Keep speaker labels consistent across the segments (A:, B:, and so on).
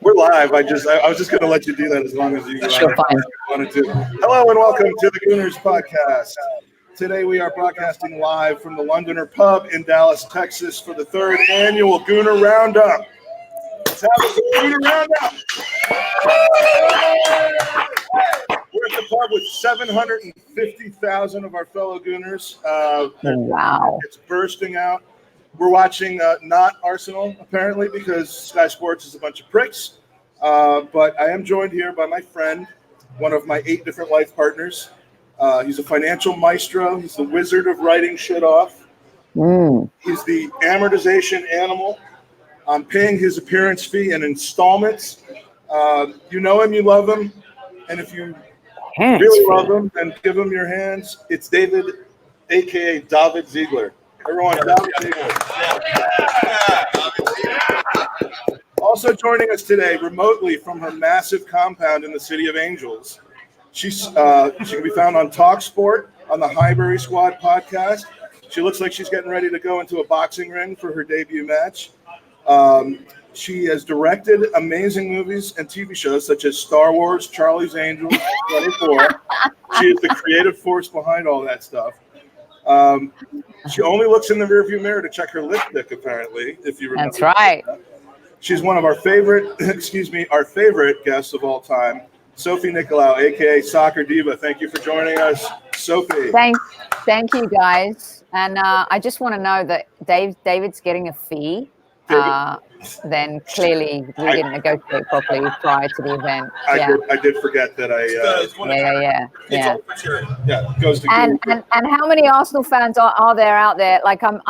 A: We're live. I was just going to let you do that as long as you wanted to. Hello and welcome to the Gooners podcast. Today we are broadcasting live from the Londoner Pub in Dallas, Texas for the 3rd annual Gooner Roundup. Let's have a Gooner Roundup. We're at the pub with 750,000 of our fellow Gooners.
B: Wow.
A: It's bursting out. We're watching not Arsenal, apparently, because Sky Sports is a bunch of pricks. But I am joined here by my friend, one of my 8 different life partners. He's a financial maestro. He's the wizard of writing shit off. He's the amortization animal. I'm paying his appearance fee in installments. You know him, you love him. And if you really love him, then give him your hands. It's David, a.k.a. David Ziegler. Everyone, David Ziegler. Also joining us today, remotely from her massive compound in the City of Angels. She can be found on TalkSport on the Highbury Squad podcast. She looks like she's getting ready to go into a boxing ring for her debut match. She has directed amazing movies and TV shows such as Star Wars, Charlie's Angels, 24. She is the creative force behind all that stuff. She only looks in the rearview mirror to check her lipstick, apparently, if you remember.
B: That's right.
A: She's one of our favorite guests of all time, Sophie Nicolaou, a.k.a. Soccer Diva. Thank you for joining us, Sophie.
B: Thank you, guys. And I just want to know that David's getting a fee. Then clearly we didn't negotiate properly prior to the event.
A: I did forget that
B: Yeah.
A: It goes to
B: and how many Arsenal fans are there out there? Like I'm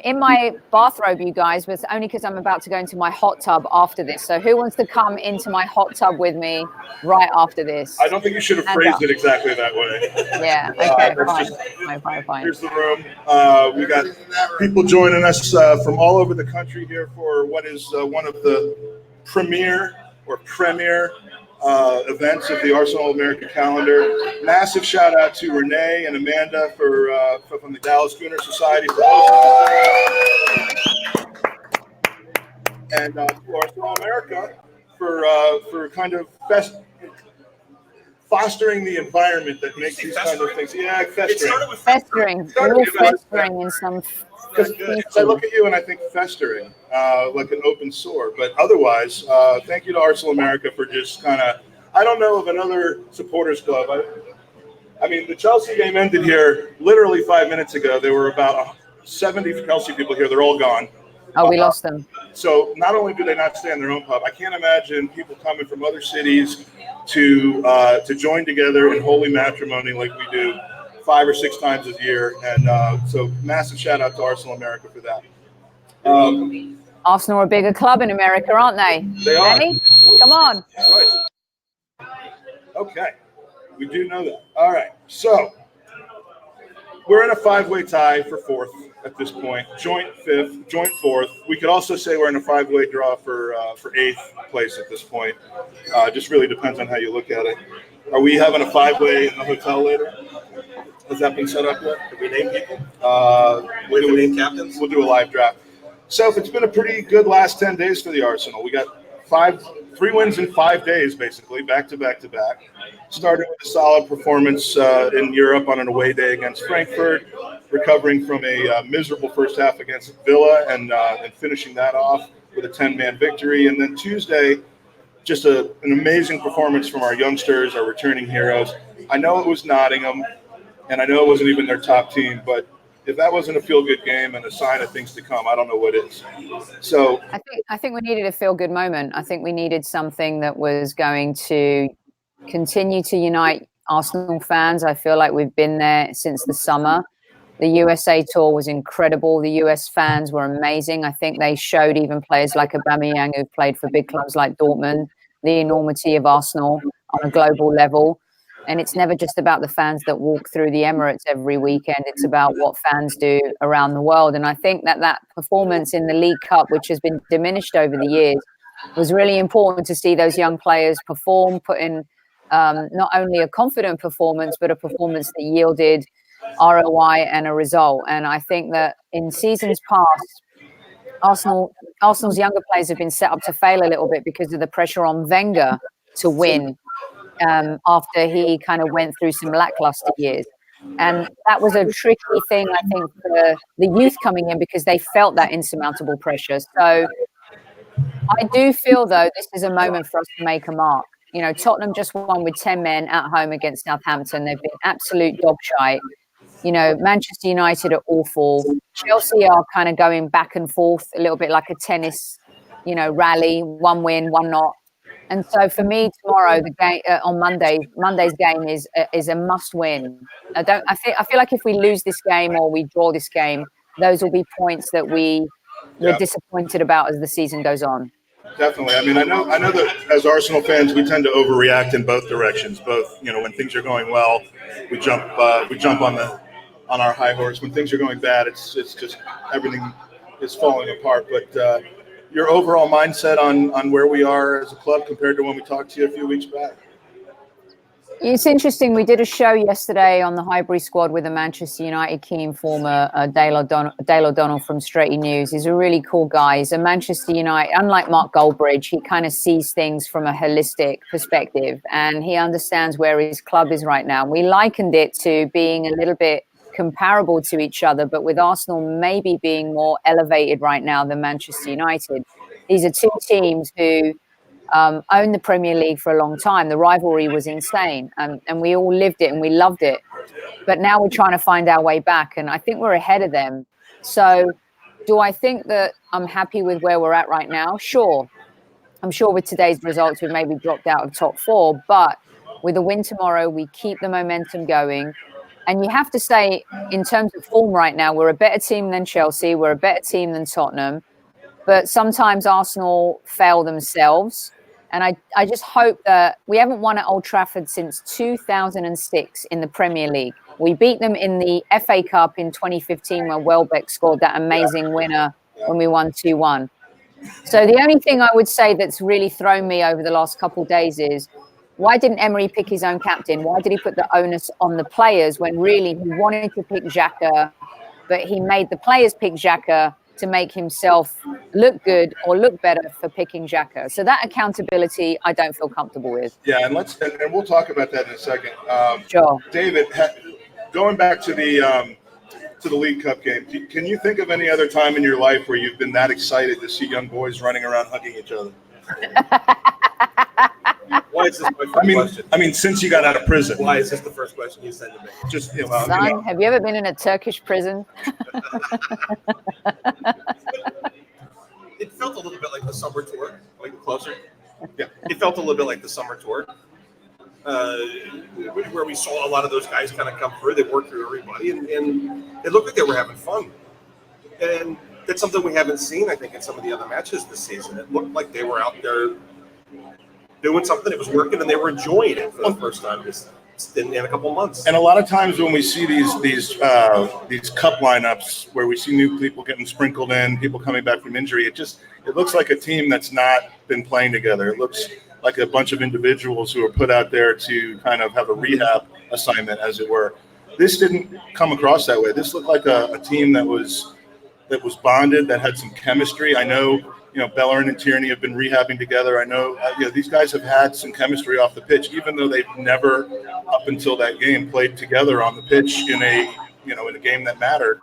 B: in my bathrobe, you guys, but only because I'm about to go into my hot tub after this. So who wants to come into my hot tub with me right after this?
A: I don't think you should have phrased it exactly that way.
B: Yeah. Okay. Fine.
A: Here's the room. We got people joining us from all over the country here for what is one of the premier events of the Arsenal American calendar. Massive shout out to Renee and Amanda from the Dallas Gooner Society for hosting, and to Arsenal America for kind of fostering the environment that makes these kind of things. Yeah, festering.
B: Festering in some.
A: Because I look at you and I think festering, like an open sore. But otherwise, thank you to Arsenal America for just kind of, I don't know of another supporters club. I mean, the Chelsea game ended here literally 5 minutes ago. There were about 70 Chelsea people here. They're all gone.
B: Oh, we lost them.
A: So not only do they not stay in their own pub, I can't imagine people coming from other cities to join together in holy matrimony like we do 5 or 6 times a year, and so massive shout out to Arsenal America for that.
B: Arsenal are a bigger club in America, aren't they?
A: They are.
B: Hey? Come on.
A: Right. Okay, we do know that. All right, so we're in a 5-way tie for 4th at this point. Joint 5th, joint 4th. We could also say we're in a 5-way draw for 8th place at this point. Just really depends on how you look at it. Are we having a 5-way in the hotel later? Has that been set up yet?
C: Did we name people?
A: We'll
C: do we name captains?
A: We'll do a live draft. So it's been a pretty good last 10 days for the Arsenal. We got 3 wins in 5 days, basically, back to back. Starting with a solid performance in Europe on an away day against Frankfurt, recovering from a miserable first half against Villa, and finishing that off with a 10-man victory. And then Tuesday, just an amazing performance from our youngsters, our returning heroes. I know it was Nottingham, and I know it wasn't even their top team, but if that wasn't a feel-good game and a sign of things to come, I don't know what is. So
B: I think we needed a feel-good moment. I think we needed something that was going to continue to unite Arsenal fans. I feel like we've been there since the summer. The USA tour was incredible. The US fans were amazing. I think they showed even players like Aubameyang, who've played for big clubs like Dortmund, the enormity of Arsenal on a global level. And it's never just about the fans that walk through the Emirates every weekend. It's about what fans do around the world. And I think that performance in the League Cup, which has been diminished over the years, was really important to see those young players perform, put in not only a confident performance, but a performance that yielded ROI and a result. And I think that in seasons past, Arsenal's younger players have been set up to fail a little bit because of the pressure on Wenger to win after he kind of went through some lackluster years. And that was a tricky thing, I think, for the youth coming in because they felt that insurmountable pressure. So I do feel, though, this is a moment for us to make a mark. You know, Tottenham just won with 10 men at home against Southampton. They've been absolute dog shite. You know, Manchester United are awful. Chelsea are kind of going back and forth a little bit like a tennis, you know, rally, one win, one not. And so for me tomorrow, the game on Monday's game is a must win. I feel like if we lose this game or we draw this game, those will be points that we're disappointed about as the season goes on.
A: Definitely. I mean, I know that as Arsenal fans, we tend to overreact in both directions. Both, you know, when things are going well, we jump on our high horse. When things are going bad, it's just everything is falling apart. But your overall mindset on where we are as a club compared to when we talked to you a few weeks back?
B: It's interesting. We did a show yesterday on the Highbury squad with a Manchester United key informer, Dale O'Donnell from Straight News. He's a really cool guy. He's a Manchester United, unlike Mark Goldbridge, he kind of sees things from a holistic perspective and he understands where his club is right now. We likened it to being a little bit comparable to each other, but with Arsenal maybe being more elevated right now than Manchester United. These are two teams who owned the Premier League for a long time. The rivalry was insane, and we all lived it and we loved it. But now we're trying to find our way back, and I think we're ahead of them. So do I think that I'm happy with where we're at right now? Sure. I'm sure with today's results, we've maybe dropped out of top four, but with a win tomorrow, we keep the momentum going. And you have to say, in terms of form right now, we're a better team than Chelsea. We're a better team than Tottenham. But sometimes Arsenal fail themselves. And I just hope that we haven't won at Old Trafford since 2006 in the Premier League. We beat them in the FA Cup in 2015 when Welbeck scored that amazing winner when we won 2-1. So the only thing I would say that's really thrown me over the last couple of days is, why didn't Emery pick his own captain? Why did he put the onus on the players when really he wanted to pick Xhaka, but he made the players pick Xhaka to make himself look good or look better for picking Xhaka? So that accountability, I don't feel comfortable with.
A: Yeah, and we'll talk about that in a second.
B: Sure.
A: David, going back to the League Cup game, can you think of any other time in your life where you've been that excited to see young boys running around hugging each other?
C: Why is this my first question?
A: I mean, since you got out of prison.
C: Why is this the first question you send to me?
A: Just,
B: Son, have you ever been in a Turkish prison?
C: It felt a little bit like the summer tour, like closer.
A: Yeah.
C: It felt a little bit like the summer tour, where we saw a lot of those guys kind of come through. They worked through everybody, and it looked like they were having fun. And that's something we haven't seen, I think, in some of the other matches this season. It looked like they were out there doing something. It was working, and they were enjoying it for the first time in a couple months.
A: And a lot of times when we see these cup lineups where we see new people getting sprinkled in, people coming back from injury, it looks like a team that's not been playing together. It looks like a bunch of individuals who are put out there to kind of have a rehab assignment, as it were. This didn't come across that way. This looked like a team that was bonded, that had some chemistry. I know, Bellerin and Tierney have been rehabbing together. I know, these guys have had some chemistry off the pitch, even though they've never, up until that game, played together on the pitch in a game that mattered.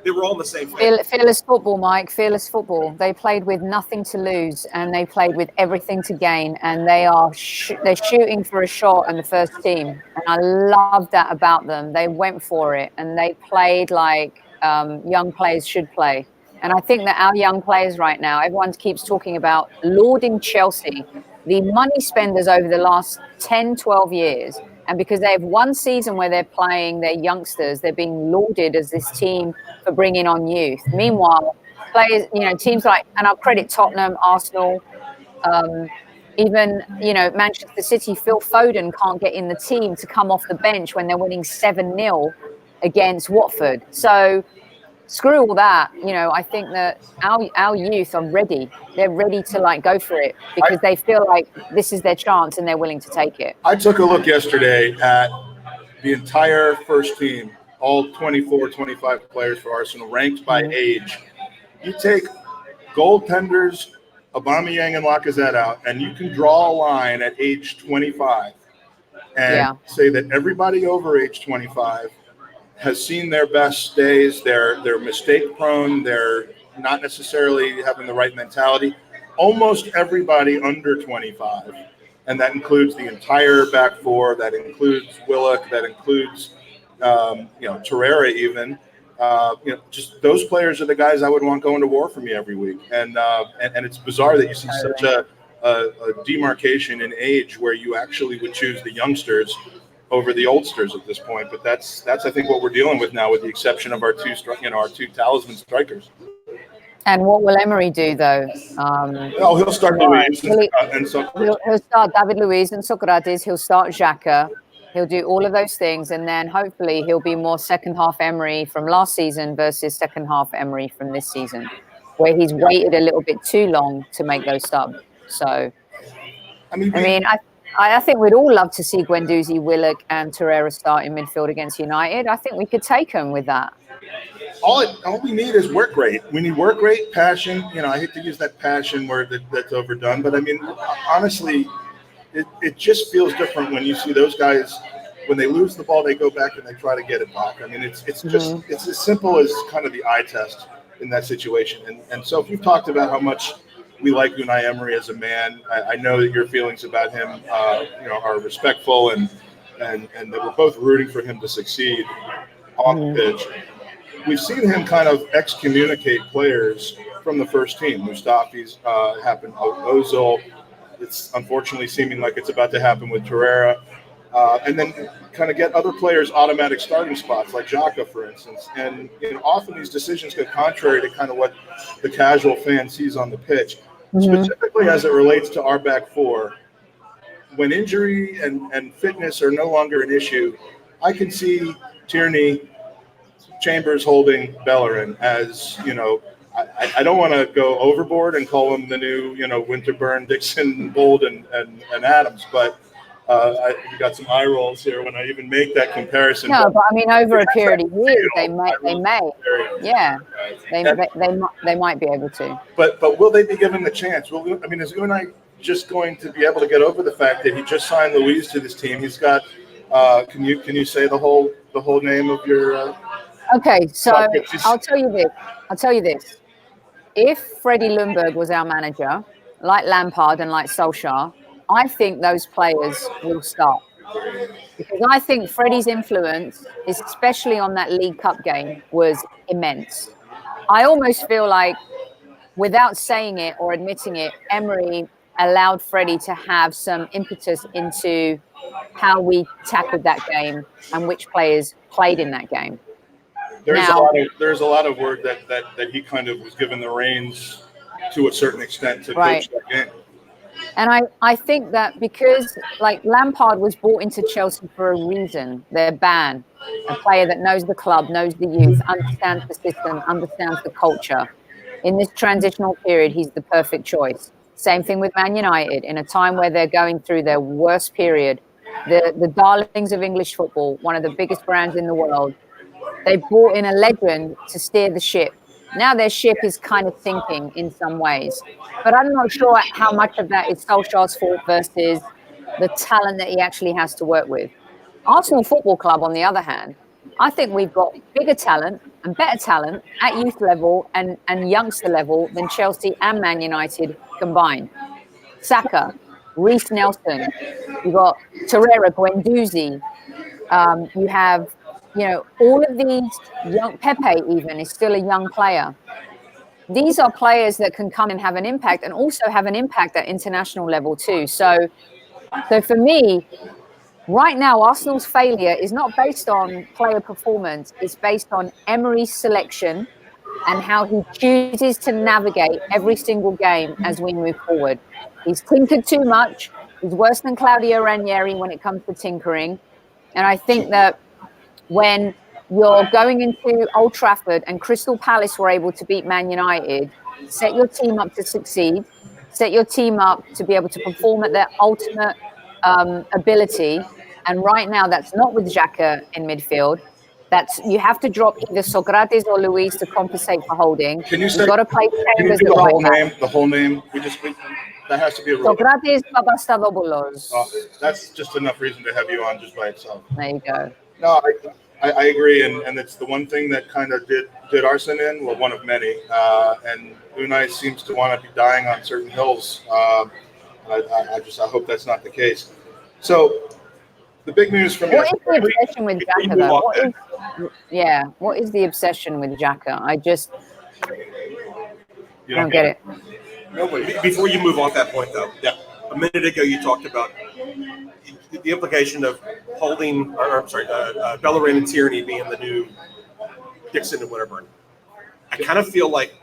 C: They were all in the same place.
B: Fearless football, Mike. Fearless football. They played with nothing to lose, and they played with everything to gain. And they're shooting for a shot in the first team, and I love that about them. They went for it, and they played like young players should play. And I think that our young players right now, everyone keeps talking about lauding Chelsea, the money spenders over the last 10, 12 years. And because they have one season where they're playing their youngsters, they're being lauded as this team for bringing on youth. Meanwhile, players, teams like, and I'll credit Tottenham, Arsenal, even, Manchester City, Phil Foden can't get in the team to come off the bench when they're winning 7-0 against Watford. So screw all that. I think that our youth are ready. They're ready to go for it because they feel like this is their chance and they're willing to take it.
A: I took a look yesterday at the entire first team, all 24, 25 players for Arsenal, ranked by age. You take goaltenders, Aubameyang and Lacazette out, and you can draw a line at age 25 and say that everybody over age 25 has seen their best days. They're mistake prone. They're not necessarily having the right mentality. Almost everybody under 25, and that includes the entire back four. That includes Willock. That includes Torreira even. Just those players are the guys I would want going to war for me every week. And it's bizarre that you see such a demarcation in age where you actually would choose the youngsters over the oldsters at this point. But that's I think what we're dealing with now, with the exception of our two talisman strikers.
B: And what will Emery do, though?
A: He'll start Luis and Socrates.
B: He'll start David Luiz and Socrates. He'll start Xhaka. He'll do all of those things, and then hopefully he'll be more second half Emery from last season versus second half Emery from this season, where he's waited a little bit too long to make those subs. So, I think we'd all love to see Guendouzi, Willock, and Torreira start in midfield against United. I think we could take them with that.
A: All we need is work rate. We need work rate, passion. I hate to use that passion word that's overdone, but I mean, honestly, it just feels different when you see those guys. When they lose the ball, they go back and they try to get it back. I mean, it's as simple as kind of the eye test in that situation. And so if you've talked about how much we like Unai Emery as a man, I know that your feelings about him, are respectful and that we're both rooting for him to succeed on the pitch. We've seen him kind of excommunicate players from the first team. Mustafi's happened. Ozil. It's unfortunately seeming like it's about to happen with Torreira. And then kind of get other players automatic starting spots, like Xhaka, for instance. And often these decisions go contrary to kind of what the casual fan sees on the pitch, specifically as it relates to our back four. When injury and fitness are no longer an issue, I can see Tierney, Chambers holding Bellerin as, I don't want to go overboard and call him the new, Winterburn, Dixon, Bold, and Adams, but you got some eye rolls here when I even make that comparison.
B: No, but I mean, over a period of years, they may, yeah, they might be able to.
A: But will they be given the chance? Is Unai just going to be able to get over the fact that he just signed Luiz to this team? He's got. Can you say the whole name of your?
B: Okay, so I'll tell you this. If Freddie Ljungberg was our manager, like Lampard and like Solskjaer, I think those players will start. Because I think Freddie's influence, especially on that League Cup game, was immense. I almost feel like, without saying it or admitting it, Emery allowed Freddie to have some impetus into how we tackled that game and which players played in that game.
A: There's a lot of word that he kind of was given the reins to a certain extent to coach that game.
B: And I think that because, like, Lampard was brought into Chelsea for a reason. They're banned. A player that knows the club, knows the youth, understands the system, understands the culture. In this transitional period, he's the perfect choice. Same thing with Man United. In a time where they're going through their worst period, the darlings of English football, one of the biggest brands in the world, they brought in a legend to steer the ship. Now their ship is kind of sinking in some ways. But I'm not sure how much of that is Solskjaer's fault versus the talent that he actually has to work with. Arsenal Football Club, on the other hand, I think we've got bigger talent and better talent at youth level and youngster level than Chelsea and Man United combined. Saka, Reece Nelson, you've got Torreira, Guendouzi, you have... all of these young, Pepe even is still a young player. These are players that can come and have an impact and also have an impact at international level too. So for me, right now, Arsenal's failure is not based on player performance. It's based on Emery's selection and how he chooses to navigate every single game as we move forward. He's tinkered too much. He's worse than Claudio Ranieri when it comes to tinkering. And I think that when you're going into Old Trafford and Crystal Palace were able to beat Man United, set your team up to succeed, set your team up to be able to perform at their ultimate ability. And right now, that's not with Xhaka in midfield. You have to drop either Socrates or Luis to compensate for holding.
A: Can you say?
B: You've got to play
A: Can you
B: Chambers
A: do
B: at
A: the
B: right
A: whole
B: back.
A: name? The whole name. That has to be a rule.
B: Socrates Papastadopoulos.
A: Oh, that's just enough reason to have you on just by itself.
B: There you go.
A: No, I agree, and it's the one thing that kind of did Arsene in, well, one of many. And Unai seems to want to be dying on certain hills. I hope that's not the case. So the big news from
B: what is the obsession with Xhaka though? What is the obsession with Xhaka? I don't get it.
C: No, before you move off that point though, a minute ago you talked about the implication of holding, Bellerin and Tierney being the new Dixon and Winterburn. I kind of feel like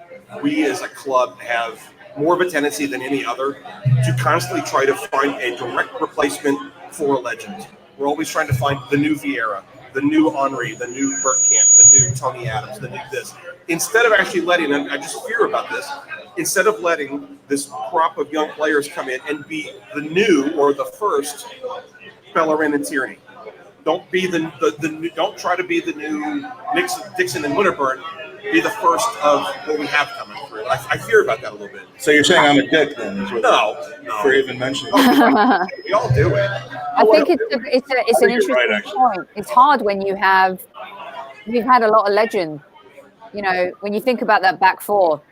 C: we as a club have more of a tendency than any other to constantly try to find a direct replacement for a legend. We're always trying to find the new Vieira, the new Henry, the new Bergkamp, the new Tony Adams, the new this. Instead of actually letting, and I just fear about this, instead of letting this crop of young players come in and be the new or the first Bellerin and Tierney. Don't be don't try to be the new Dixon and Winterburn. Be the first of what we have coming through. I fear about that a little bit.
A: So you're saying I'm a dick then?
C: No.
A: For even mentioning.
C: We all do it.
B: I think it's an interesting point. It's hard when we've had a lot of legend. You know, when you think about that back four,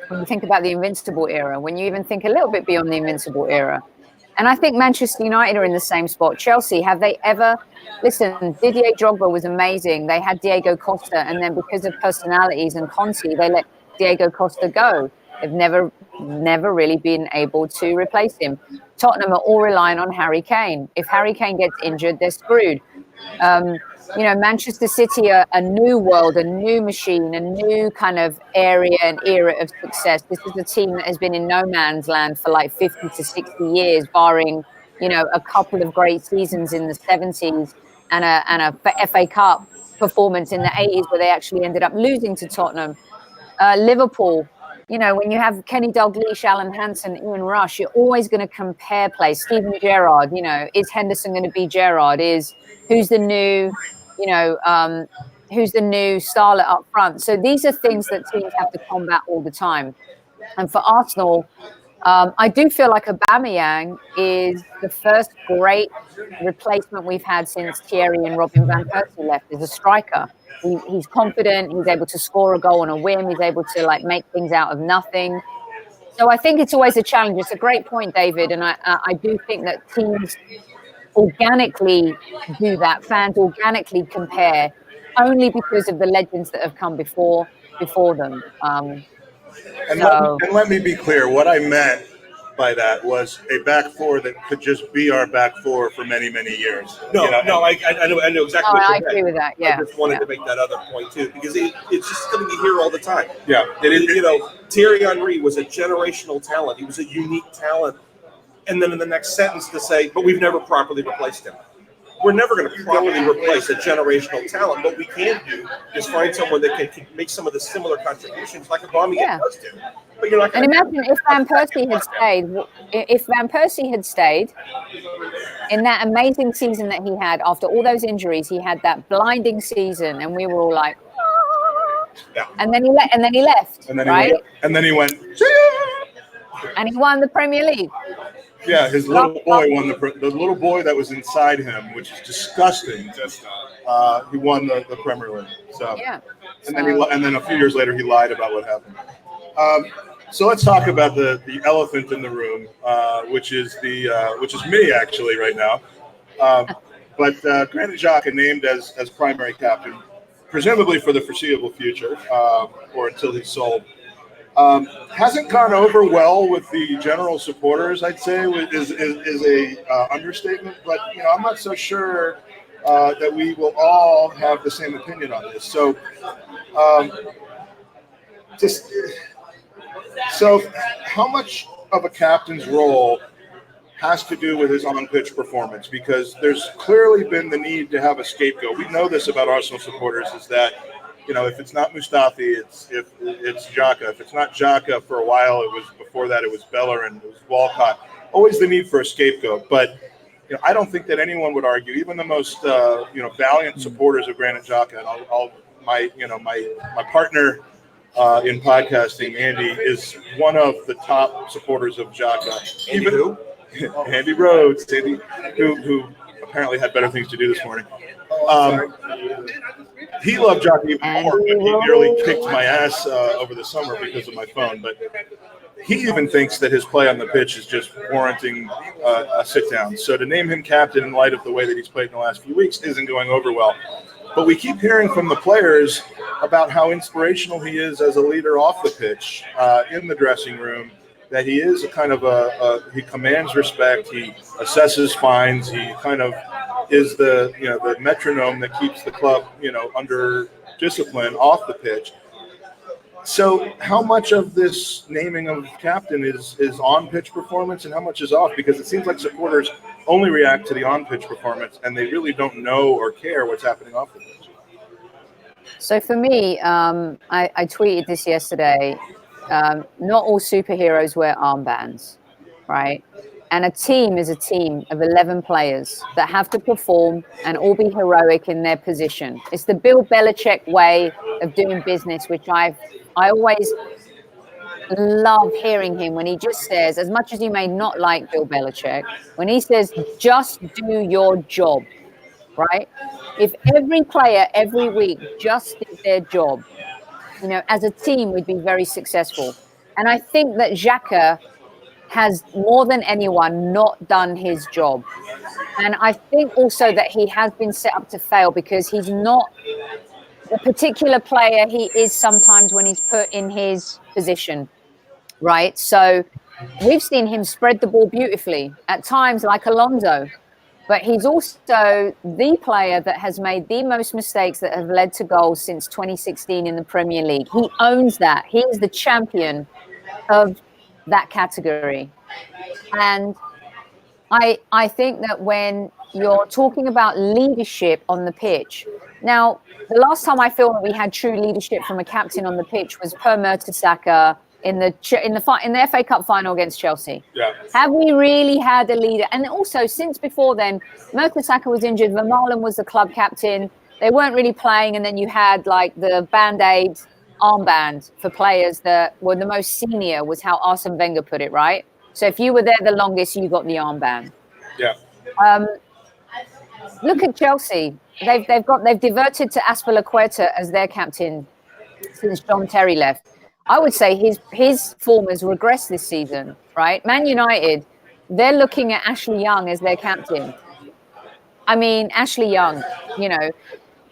B: when you think about the Invincible era, when you even think a little bit beyond the Invincible era. And I think Manchester United are in the same spot. Chelsea, have they ever... Listen, Didier Drogba was amazing. They had Diego Costa, and then because of personalities and Conte, they let Diego Costa go. They've never really been able to replace him. Tottenham are all relying on Harry Kane. If Harry Kane gets injured, they're screwed. Manchester City are a new world, a new machine, a new kind of area and era of success. This is a team that has been in no man's land for like 50 to 60 years, barring, a couple of great seasons in the 70s and a FA Cup performance in the 80s where they actually ended up losing to Tottenham. Liverpool, when you have Kenny Dalglish, Alan Hansen, Ian Rush, you're always going to compare plays. Steven Gerrard, is Henderson going to be Gerrard? Who's the new starlet up front? So these are things that teams have to combat all the time. And for Arsenal, I do feel like Aubameyang is the first great replacement we've had since Thierry and Robin van Persie left as a striker. He's confident. He's able to score a goal on a whim. He's able to make things out of nothing. So I think it's always a challenge. It's a great point, David. And I do think that teams organically do that. Fans organically compare only because of the legends that have come before them.
A: Let me be clear. What I meant by that was a back four that could just be our back four for many, many years.
C: I know exactly what you meant.
B: I agree with that. Yeah.
C: I just wanted to make that other point too, because it's just going to be here all the time.
A: Yeah.
C: Thierry Henry was a generational talent. He was a unique talent. And then in the next sentence to say, but we've never properly replaced him. We're never going to properly replace a generational talent. What we can do is find someone that can make some of the similar contributions like Aubameyang does do. But you're not going
B: to imagine if Van Persie had stayed. If Van Persie had stayed in that amazing season that he had after all those injuries, he had that blinding season, and we were all like, and then he left, and then he went, and he won the Premier League.
A: Yeah, his little boy won the little boy that was inside him, which is disgusting. He won the Premier League. So and then a few years later he lied about what happened. So let's talk about the elephant in the room, which is me actually right now. But Granit Xhaka named as primary captain, presumably for the foreseeable future, or until he's sold. Hasn't gone over well with the general supporters, I'd say, is a understatement. But I'm not so sure that we will all have the same opinion on this. So, how much of a captain's role has to do with his on-pitch performance? Because there's clearly been the need to have a scapegoat. We know this about Arsenal supporters, is that if it's not Mustafi, it's Xhaka. If it's not Xhaka, for a while, before that it was Bellerin, it was Walcott. Always the need for a scapegoat. But I don't think that anyone would argue, even the most valiant supporters of Granit Xhaka. And my partner in podcasting, Andy, is one of the top supporters of Xhaka.
C: Andy who?
A: Andy Rhodes, who apparently had better things to do this morning. He loved Xhaka even more, but he nearly kicked my ass over the summer because of my phone. But he even thinks that his play on the pitch is just warranting a sit-down. So to name him captain in light of the way that he's played in the last few weeks isn't going over well. But we keep hearing from the players about how inspirational he is as a leader off the pitch, in the dressing room, that he is a kind of he commands respect, he assesses fines, he kind of is the metronome that keeps the club, under discipline off the pitch. So how much of this naming of captain is on-pitch performance and how much is off? Because it seems like supporters only react to the on-pitch performance and they really don't know or care what's happening off the pitch.
B: So for me, I tweeted this yesterday. Not all superheroes wear armbands, right? And a team is a team of 11 players that have to perform and all be heroic in their position. It's the Bill Belichick way of doing business, which I always love hearing him when he just says, as much as you may not like Bill Belichick, when he says, just do your job, right? If every player every week just did their job, as a team, we'd be very successful. And I think that Xhaka has more than anyone not done his job. And I think also that he has been set up to fail because he's not the particular player he is sometimes when he's put in his position, right? So we've seen him spread the ball beautifully at times like Alonso, but he's also the player that has made the most mistakes that have led to goals since 2016 in the Premier League. He owns that. He is the champion of that category. And I think that when you're talking about leadership on the pitch, now, the last time I feel that we had true leadership from a captain on the pitch was Per Mertesacker in the FA Cup final against Chelsea.
A: Yeah.
B: Have we really had a leader? And also, since before then, Mertesacker was injured, Vermaelen was the club captain. They weren't really playing, and then you had like the Band-Aid armband for players that were the most senior, was how Arsene Wenger put it, right? So if you were there the longest, you got the armband.
A: Yeah.
B: Look at Chelsea. They've diverted to Azpilicueta as their captain since John Terry left. I would say his form has regressed this season, right? Man United, they're looking at Ashley Young as their captain. I mean, Ashley Young,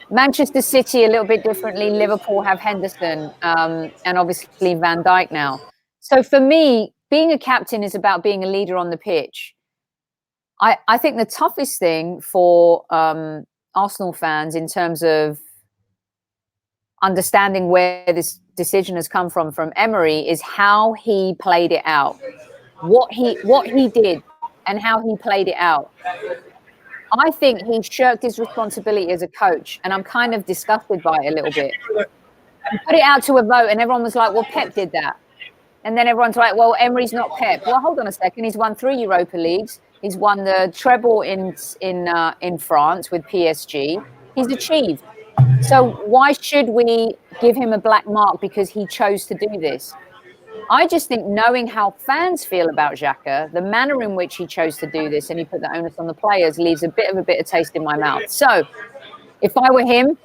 B: Manchester City a little bit differently. Liverpool have Henderson, and obviously Van Dijk now. So for me, being a captain is about being a leader on the pitch. I think the toughest thing for Arsenal fans in terms of understanding where this decision has come from Emery is how he played it out, what he did and how he played it out. I think he shirked his responsibility as a coach, and I'm kind of disgusted by it a little bit. He put it out to a vote and everyone was like, well, Pep did that. And then everyone's like, well, Emery's not Pep. Well, hold on a second. He's won 3 Europa Leagues. He's won the treble in France with PSG. He's achieved. So why should we give him a black mark because he chose to do this? I just think knowing how fans feel about Xhaka, the manner in which he chose to do this and he put the onus on the players leaves a bit of a bitter taste in my mouth. So if I were him,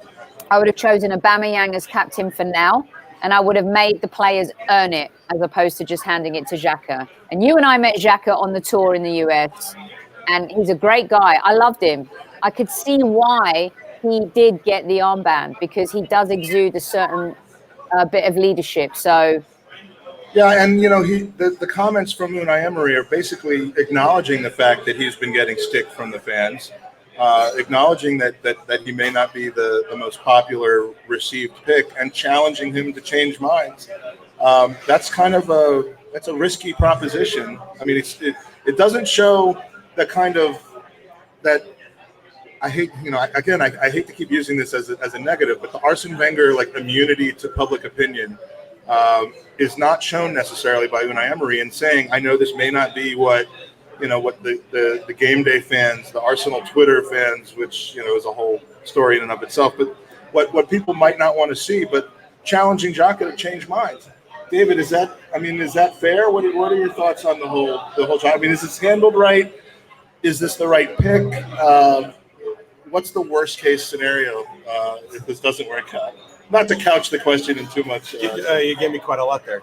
B: I would have chosen Aubameyang as captain for now, and I would have made the players earn it as opposed to just handing it to Xhaka. And you and I met Xhaka on the tour in the US, and he's a great guy. I loved him. I could see why he did get the armband, because he does exude a certain bit of leadership. So,
A: yeah, and the comments from Unai Emery are basically acknowledging the fact that he's been getting stick from the fans, acknowledging that he may not be the most popular received pick, and challenging him to change minds. That's kind of a risky proposition. I mean, it doesn't show the kind of that. I hate, I hate to keep using this as a negative, but the Arsene Wenger immunity to public opinion is not shown necessarily by Unai Emery in saying, I know this may not be what what the game day fans, the Arsenal Twitter fans, which is a whole story in and of itself, but what people might not want to see, but challenging Xhaka to change minds. David, is that fair? What are your thoughts on the whole? I mean, is this handled right? Is this the right pick? What's the worst case scenario if this doesn't work out? Not to couch the question in too much.
C: You gave me quite a lot there.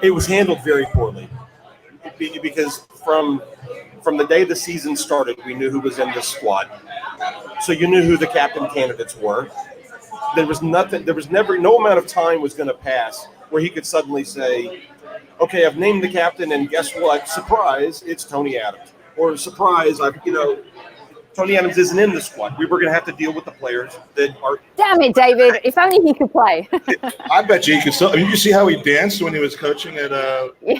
C: It was handled very poorly because from the day the season started, we knew who was in the squad. So you knew who the captain candidates were. There was no amount of time was going to pass where he could suddenly say, okay, I've named the captain, and guess what? Surprise, it's Tony Adams. Or surprise, Tony Adams isn't in the squad. We were going to have to deal with the players that are.
B: Damn it, David! If only he could play.
A: I bet you he could still. I mean, you see how he danced when he was coaching at.
B: Yeah.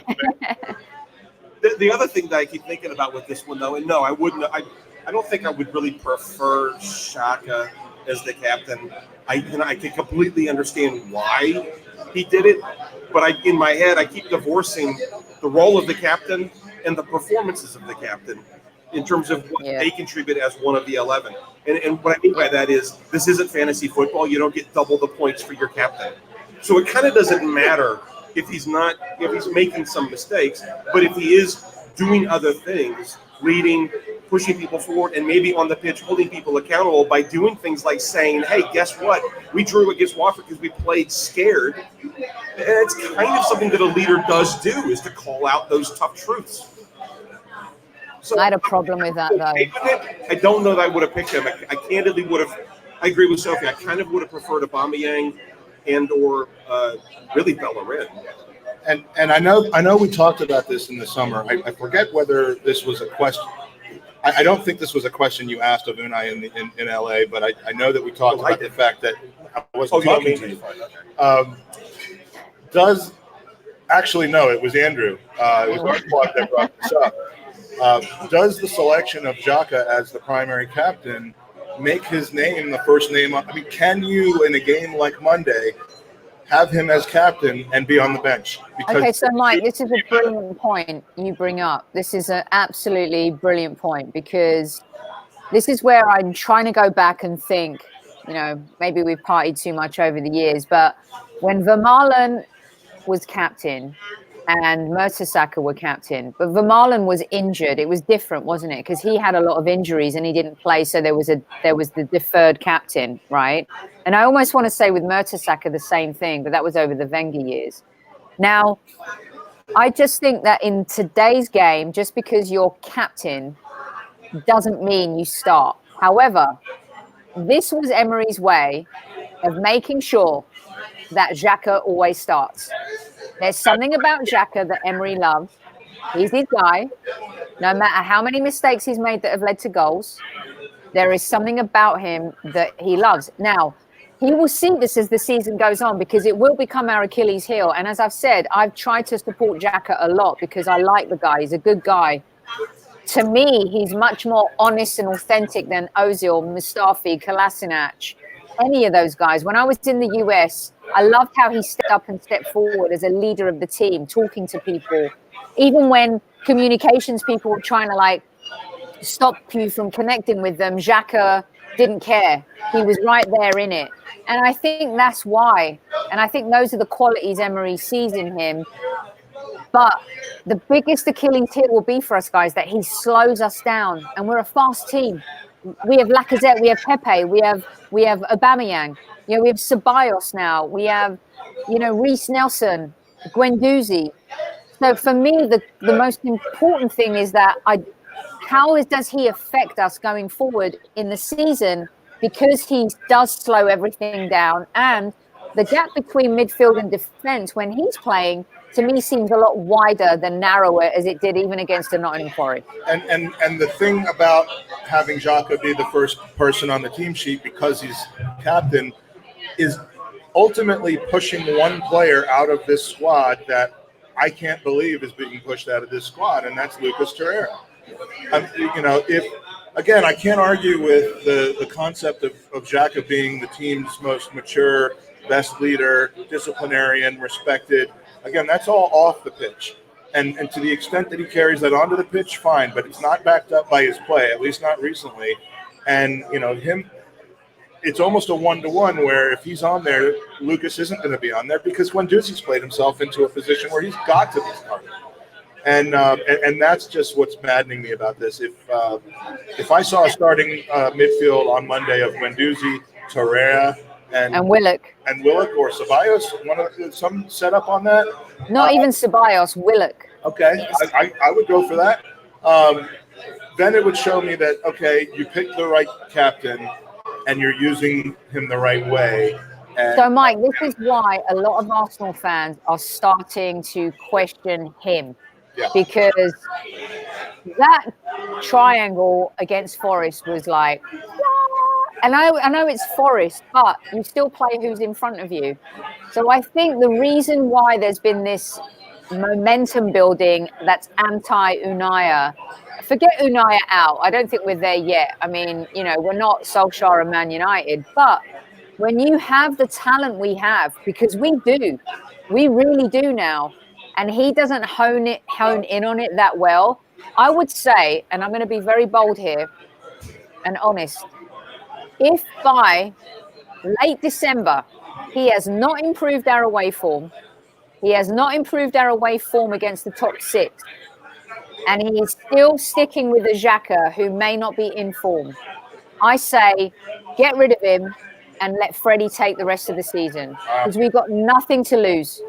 C: The other thing that I keep thinking about with this one, though, and no, I wouldn't. I don't think I would really prefer Xhaka as the captain. I can completely understand why he did it, but in my head, I keep divorcing the role of the captain and the performances of the captain in terms of what they contribute as one of the 11. And what I mean by that is this isn't fantasy football. You don't get double the points for your captain. So it kind of doesn't matter if he's making some mistakes, but if he is doing other things, leading, pushing people forward, and maybe on the pitch holding people accountable by doing things like saying, hey, guess what? We drew against Watford because we played scared. And it's kind of something that a leader does do, is to call out those tough truths. So
B: I had a problem with that, though.
C: I don't know that I would have picked him. I candidly would have. I agree with Sophie. I kind of would have preferred Aubameyang or really Bellerin.
A: And I know we talked about this in the summer. I forget whether this was a question. I don't think this was a question you asked of Unai in LA, but I know that we talked about the fact that I wasn't talking to you. It was Andrew. It was our squad that brought this up. Does the selection of Xhaka as the primary captain make his name the first name up? I mean, can you, in a game like Monday, have him as captain and be on the bench?
B: Okay, so Mike, this is a brilliant point you bring up. This is an absolutely brilliant point, because this is where I'm trying to go back and think, maybe we've partied too much over the years, but when Vermaelen was captain and Mertesacker were captain, but Vermaelen was injured. It was different, wasn't it? Because he had a lot of injuries and he didn't play, so there was the deferred captain, right? And I almost want to say with Mertesacker the same thing, but that was over the Wenger years. Now, I just think that in today's game, just because you're captain doesn't mean you start. However, this was Emery's way of making sure that Xhaka always starts. There's something about Xhaka that Emery loves. He's his guy. No matter how many mistakes he's made that have led to goals, there is something about him that he loves. Now, he will see this as the season goes on, because it will become our Achilles heel. And as I've said, I've tried to support Xhaka a lot because I like the guy. He's a good guy. To me, he's much more honest and authentic than Ozil, Mustafi, Kolasinac, any of those guys. When I was in the US, I loved how he stepped up and stepped forward as a leader of the team, talking to people. Even when communications people were trying to stop you from connecting with them, Xhaka didn't care. He was right there in it. And I think that's why. And I think those are the qualities Emery sees in him. But the biggest Achilles heel will be for us, guys, that he slows us down. And we're a fast team. We have Lacazette, we have Pepe, we have Aubameyang, we have Ceballos now, we have, Reece Nelson, Guendouzi. So for me, the most important thing is that does he affect us going forward in the season, because he does slow everything down, and the gap between midfield and defence when he's playing, to me, seems a lot wider than narrower as it did even against the Nottingham Forest.
A: And the thing about having Xhaka be the first person on the team sheet because he's captain is ultimately pushing one player out of this squad that I can't believe is being pushed out of this squad, and that's Lucas Torreira. I can't argue with the concept of Xhaka being the team's most mature, best leader, disciplinarian, respected. Again, that's all off the pitch. And to the extent that he carries that onto the pitch, fine, but it's not backed up by his play, at least not recently. And, it's almost a 1-to-1 where if he's on there, Lucas isn't going to be on there because Guendouzi's played himself into a position where he's got to be starting. And that's just what's maddening me about this. If I saw a starting midfield on Monday of Guendouzi, Torreira, and Willock or Ceballos, some setup on that.
B: Not even Ceballos, Willock.
A: Okay, I would go for that. Then it would show me that, okay, you picked the right captain and you're using him the right way.
B: So, Mike, this is why a lot of Arsenal fans are starting to question him.
A: Yeah.
B: Because that triangle against Forest was like, and I know it's Forest, but you still play who's in front of you. So I think the reason why there's been this momentum building that's anti-Unai, forget Unai out. I don't think we're there yet. I mean, we're not Solskjaer and Man United, but when you have the talent we have, because we really do now, and he doesn't hone in on it that well, I would say, and I'm going to be very bold here and honest, if by late December he has not improved our away form, he has not improved our away form against the top 6, and he is still sticking with the Xhaka who may not be in form, I say get rid of him and let Freddie take the rest of the season, because we've got nothing to lose.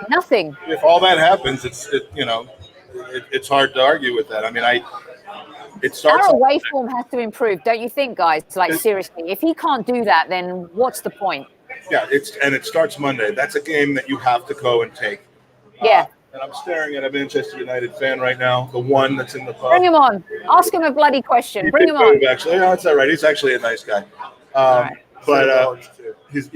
B: Nothing.
A: If all that happens, it's hard to argue with that. I mean, it starts.
B: Our away form has to improve, don't you think, guys? Like, seriously, if he can't do that, then what's the point?
A: Yeah, it starts Monday. That's a game that you have to go and take.
B: Yeah.
A: And I'm staring at a Manchester United fan right now, the one that's in the pub.
B: Bring him on. Ask him a bloody question. Bring him on.
A: Actually, that's all right. He's actually a nice guy.
B: Right.
A: But he's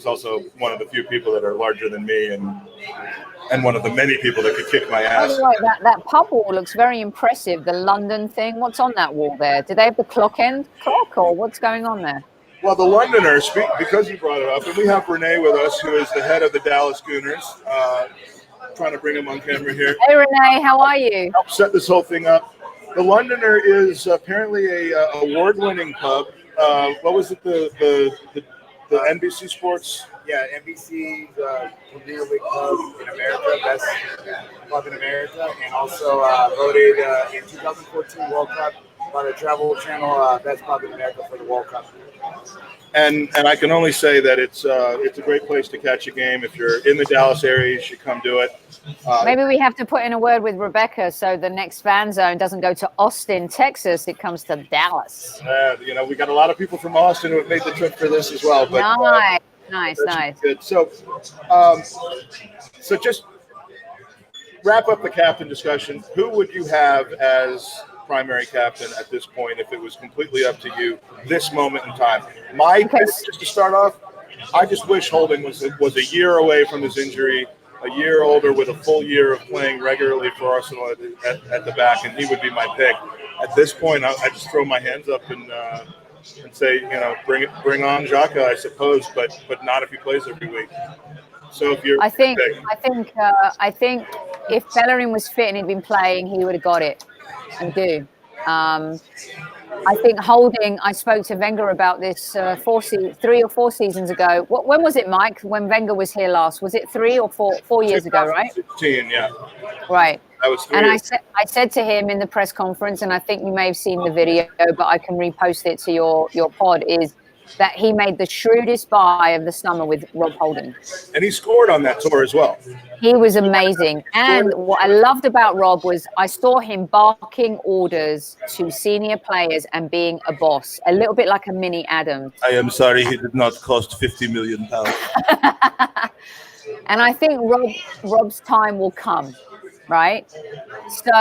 A: also one of the few people that are larger than me, and one of the many people that could kick my ass.
B: By the way, that pub wall looks very impressive. The London thing. What's on that wall there? Do they have the clock, or what's going on there?
A: Well, the Londoners, because you brought it up, and we have Renee with us, who is the head of the Dallas Gooners. Trying to bring him on camera here.
B: Hey, Renee, how are you?
A: Help set this whole thing up. The Londoner is apparently a award-winning pub. What was it? The NBC Sports?
D: Yeah, NBC, the Premier League pub in America, best pub in America, and also voted in 2014 World Cup by the Travel Channel best pub in America for the World Cup.
A: And I can only say that it's a great place to catch a game. If you're in the Dallas area, you should come do it.
B: Maybe we have to put in a word with Rebecca so the next fan zone doesn't go to Austin, Texas. It comes to Dallas.
A: We got a lot of people from Austin who have made the trip for this as well. But,
B: nice.
A: Good. So just wrap up the captain discussion. Who would you have as primary captain at this point if it was completely up to you this moment in time? My pick, just to start off, I just wish Holding was a year away from his injury, a year older with a full year of playing regularly for Arsenal at the back, and he would be my pick. At this point, I just throw my hands up and say, bring on Xhaka, I suppose, but not if he plays every week. So if you're,
B: I think if Bellerin was fit and he'd been playing, he would have got it. I do. I think Holding, I spoke to Wenger about this 3 or 4 seasons ago. When was it, Mike, when Wenger was here last? Was it 3 or 4 years ago, right?
A: 2016, yeah.
B: Right.
A: That was 3
B: and
A: years.
B: I said to him in the press conference, and I think you may have seen the video, but I can repost it to your pod, is that he made the shrewdest buy of the summer with Rob Holding.
A: And he scored on that tour as well.
B: He was amazing. And what I loved about Rob was I saw him barking orders to senior players and being a boss, a little bit like a mini Adams.
A: I am sorry he did not cost £50 million.
B: And I think Rob's time will come, right? So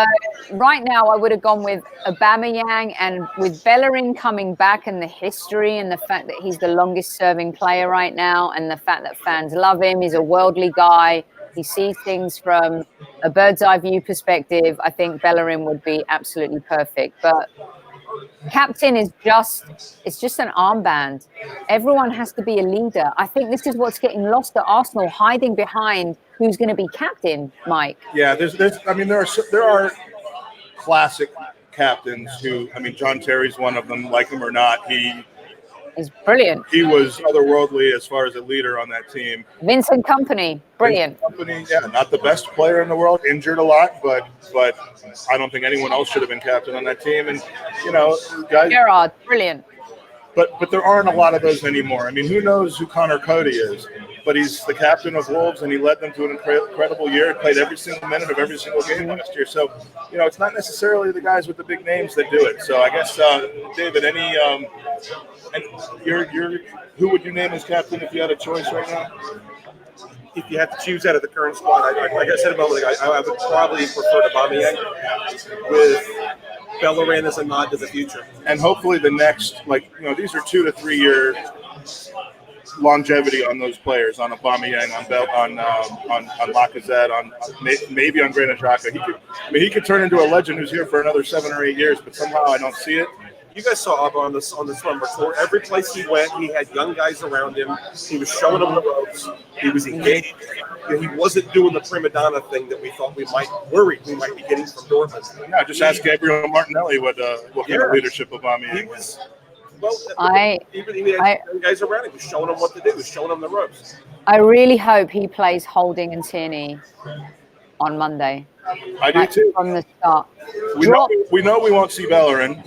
B: right now I would have gone with Aubameyang, and with Bellerin coming back and the history and the fact that he's the longest serving player right now and the fact that fans love him, he's a worldly guy, he sees things from a bird's eye view perspective, I think Bellerin would be absolutely perfect. But captain is just an armband. Everyone has to be a leader. I think this is what's getting lost at Arsenal, hiding behind who's going to be captain, Mike.
A: Yeah, there are classic captains who, John Terry's one of them. Like him or not,
B: He's brilliant.
A: he was otherworldly as far as a leader on that team.
B: Vincent Kompany, brilliant.
A: Yeah, not the best player in the world, injured a lot, but I don't think anyone else should have been captain on that team. And guys,
B: Gerard, brilliant.
A: But there aren't a lot of those anymore. Who knows who Connor Cody is? But he's the captain of Wolves, and he led them to an incredible year. He played every single minute of every single game last year. So, it's not necessarily the guys with the big names that do it. So I guess, David, who would you name as captain if you had a choice right now?
C: If you have to choose out of the current squad, like I said a moment ago, I would probably prefer to Aubameyang with Bellerin as a nod to the future.
A: And hopefully the next, these are 2 to 3 year longevity on those players, on Aubameyang, on Lacazette, on maybe on Granit Xhaka. He could turn into a legend who's here for another 7 or 8 years, but somehow I don't see it.
C: You guys saw Abba on the Slumber Tour. Every place he went, he had young guys around him. He was showing them the ropes. He was engaged. He wasn't doing the prima donna thing that we thought we might be getting from Dortmund.
A: Yeah, just ask Gabriel Martinelli what kind of leadership Aubameyang was.
C: Well, he had young guys around him. He was showing them what to do. He was showing them the ropes.
B: I really hope he plays Holding and Tierney on Monday.
A: I do too.
B: From the start.
A: We know we won't see Bellerin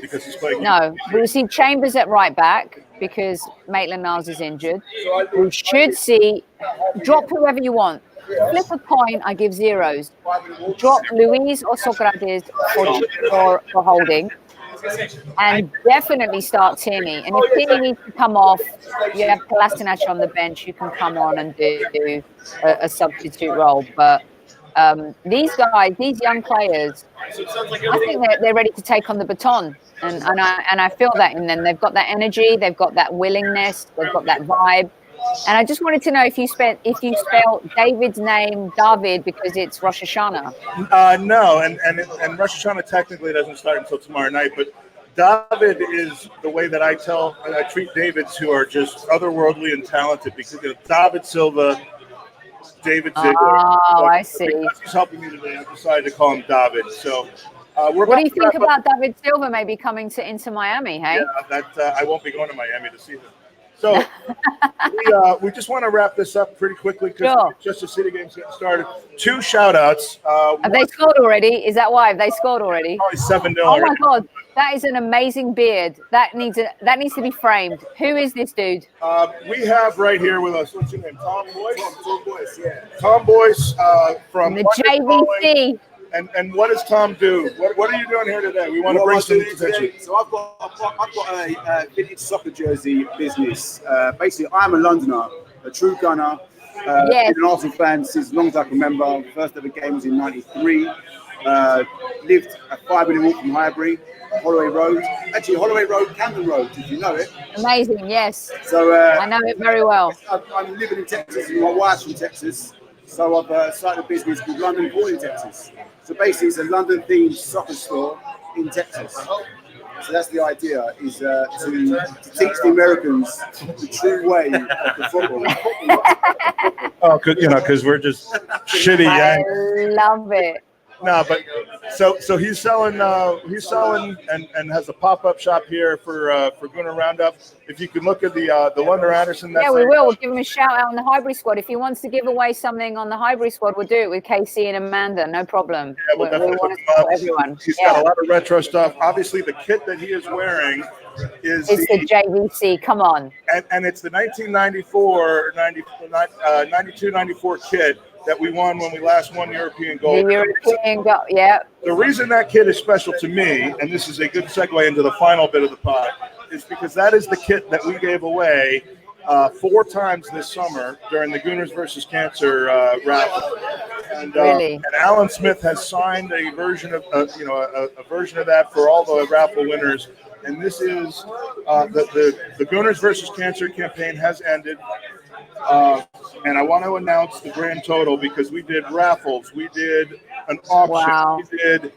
A: because he's playing.
B: No, we'll see Chambers at right back because Maitland-Niles is injured. We should see drop whoever you want. Flip a coin, I give zeros. Drop Luis or Socrates for Holding. And definitely start Tierney. And if Tierney needs to come off, you have Kolasinac on the bench. You can come on and do a substitute role. But these guys, these young players, I think they're ready to take on the baton. And I feel that in them. They've got that energy. They've got that willingness. They've got that vibe. And I just wanted to know if you spell David's name David because it's Rosh Hashanah.
A: No, and Rosh Hashanah technically doesn't start until tomorrow night. But David is the way that I treat Davids who are just otherworldly and talented because David Silva, David Ziegler.
B: Oh, I see.
A: Because he's helping me today, I've decided to call him David. So.
B: What do you think about David Silva maybe coming to Inter Miami? Hey,
A: yeah, I won't be going to Miami to see him. So we just want to wrap this up pretty quickly because just the City game's getting started. 2 shout-outs.
B: Have they scored already? Is that why? Have they scored already?
A: Probably 7-0.
B: Oh my God, that is an amazing beard. That needs to be framed. Who is this dude?
A: We have right here with us. What's your name? Tom Boyce. Tom Boyce. Yeah. Tom Boyce from
B: the JVC.
A: And what does Tom do? What are you doing here today? We want to bring some attention.
E: So I've got a vintage soccer jersey business. Basically, I'm a Londoner, a true gunner. Been an Arsenal fan since as long as I can remember. First ever game was in '93. Lived a 5-minute walk from Highbury, Holloway Road. Actually, Holloway Road, Camden Road. Did you know it?
B: Amazing, yes.
E: So
B: I know it very well.
E: I'm living in Texas, and my wife's from Texas. So I've started a business called London Boy in Texas. So basically, it's a London-themed soccer store in Texas. So that's the idea: is to teach the Americans the true way of the football.
A: Oh, because we're just shitty Yanks.
B: I love it.
A: No, but so he's selling and has a pop-up shop here for Gooner Roundup. If you could look at the London Addison.
B: Yeah, we will. We'll give him a shout out on the Highbury squad. If he wants to give away something on the Highbury squad, we'll do it with KC and Amanda. No problem.
A: Yeah, we'll definitely
B: want to support everyone.
A: He's got a lot of retro stuff. Obviously, the kit that he is wearing is
B: the JVC. Come on.
A: And it's the 1992-94 kit that we won when we last won European gold.
B: The European gold, yeah.
A: The reason that kit is special to me, and this is a good segue into the final bit of the pod, is because that is the kit that we gave away 4 times this summer during the Gooners versus Cancer raffle. And,
B: really?
A: And Alan Smith has signed a version of a version of that for all the raffle winners. And this is the Gooners versus Cancer campaign has ended. And I want to announce the grand total because we did raffles, we did an auction, we did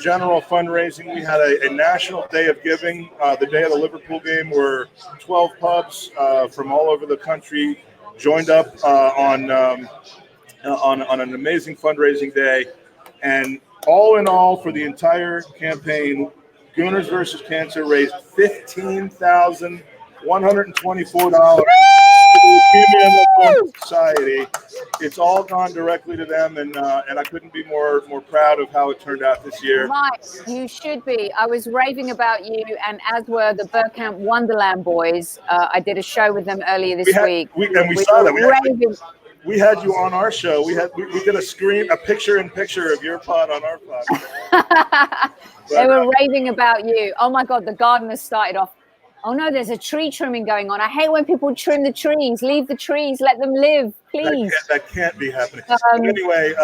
A: general fundraising. We had a national day of giving. The day of the Liverpool game where 12 pubs from all over the country joined up on on an amazing fundraising day. And all in all, for the entire campaign, Gooners versus Cancer raised $15,124 for the Leukemia and Lymphoma Society. It's all gone directly to them, and I couldn't be more proud of how it turned out this year.
B: Mike, you should be. I was raving about you, and as were the Burkamp Wonderland boys. I did a show with them earlier this week.
A: We saw that. We had you on our show. We did a picture-in-picture of your pod on our pod.
B: They were raving about you. Oh my God, the gardeners started off. Oh no, there's a tree trimming going on. I hate when people trim the trees. Leave the trees, let them live, please.
A: That can't be happening. Anyway,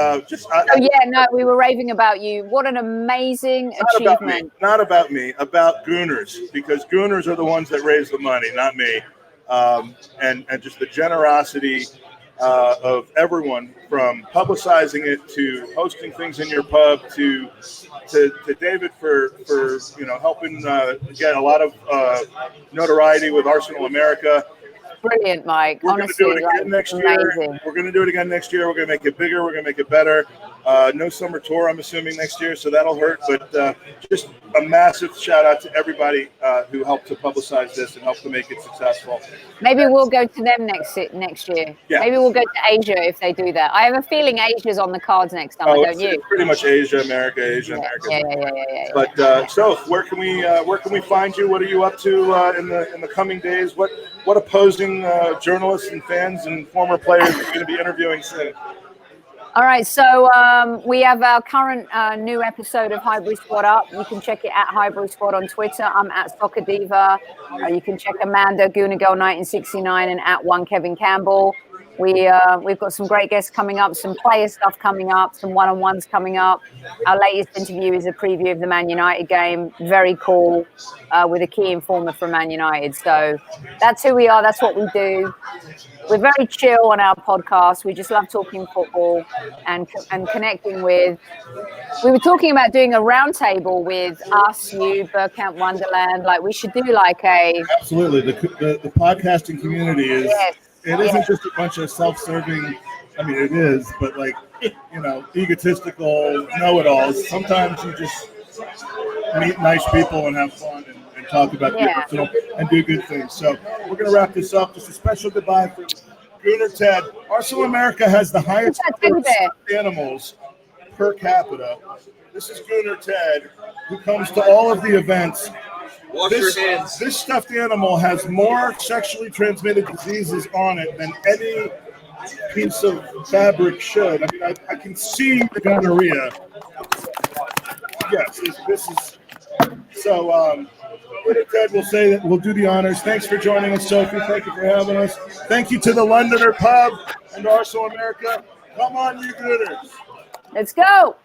B: we were raving about you. What an amazing achievement.
A: Not about me, about Gooners, because Gooners are the ones that raise the money, not me. And just the generosity of everyone, from publicizing it to hosting things in your pub to David for helping get a lot of notoriety with Arsenal America.
B: Brilliant, Mike.
A: We're going to do it again next year. We're going to do it again next year. We're going to make it bigger. We're going to make it better. No summer tour, I'm assuming, next year, so that'll hurt. But just a massive shout out to everybody who helped to publicize this and helped to make it successful.
B: Maybe we'll go to them next year. Yeah. Maybe we'll go to Asia if they do that. I have a feeling Asia's on the cards next time, don't you?
A: It's pretty much Asia, America.
B: Yeah.
A: But Soph, where can we find you? What are you up to in the coming days? What opposing journalists and fans and former players are going to be interviewing soon?
B: All right, so we have our current new episode of Highbury Squad up. You can check it at Highbury Squad on Twitter. I'm at Soccer Diva. You can check Amanda, Gooner Girl 1969, and at One Kevin Campbell. We've got some great guests coming up, some player stuff coming up, some one-on-ones coming up. Our latest interview is a preview of the Man United game. Very cool, with a key informer from Man United. So that's who we are. That's what we do. We're very chill on our podcast. We just love talking football and connecting with. We were talking about doing a roundtable with us, you, Burkamp Wonderland. Like we should do like a.
A: Absolutely, the podcasting community is. Yes. It isn't just a bunch of self-serving. I mean, it is, but egotistical know-it-alls. Sometimes you just meet nice people and have fun and talk about the personal and do good things. So we're going to wrap this up. Just a special goodbye for Gooner Ted. Arsenal America has the highest animals per capita. This is Gooner Ted, who comes to all of the events.
C: Wash your hands.
A: This stuffed animal has more sexually transmitted diseases on it than any piece of fabric should. I mean, I can see the gonorrhea. Yes, this is. So, Ted will say that we'll do the honors. Thanks for joining us, Sophie. Thank you for having us. Thank you to the Londoner Pub and Arsenal America. Come on, you Gooners.
B: Let's go.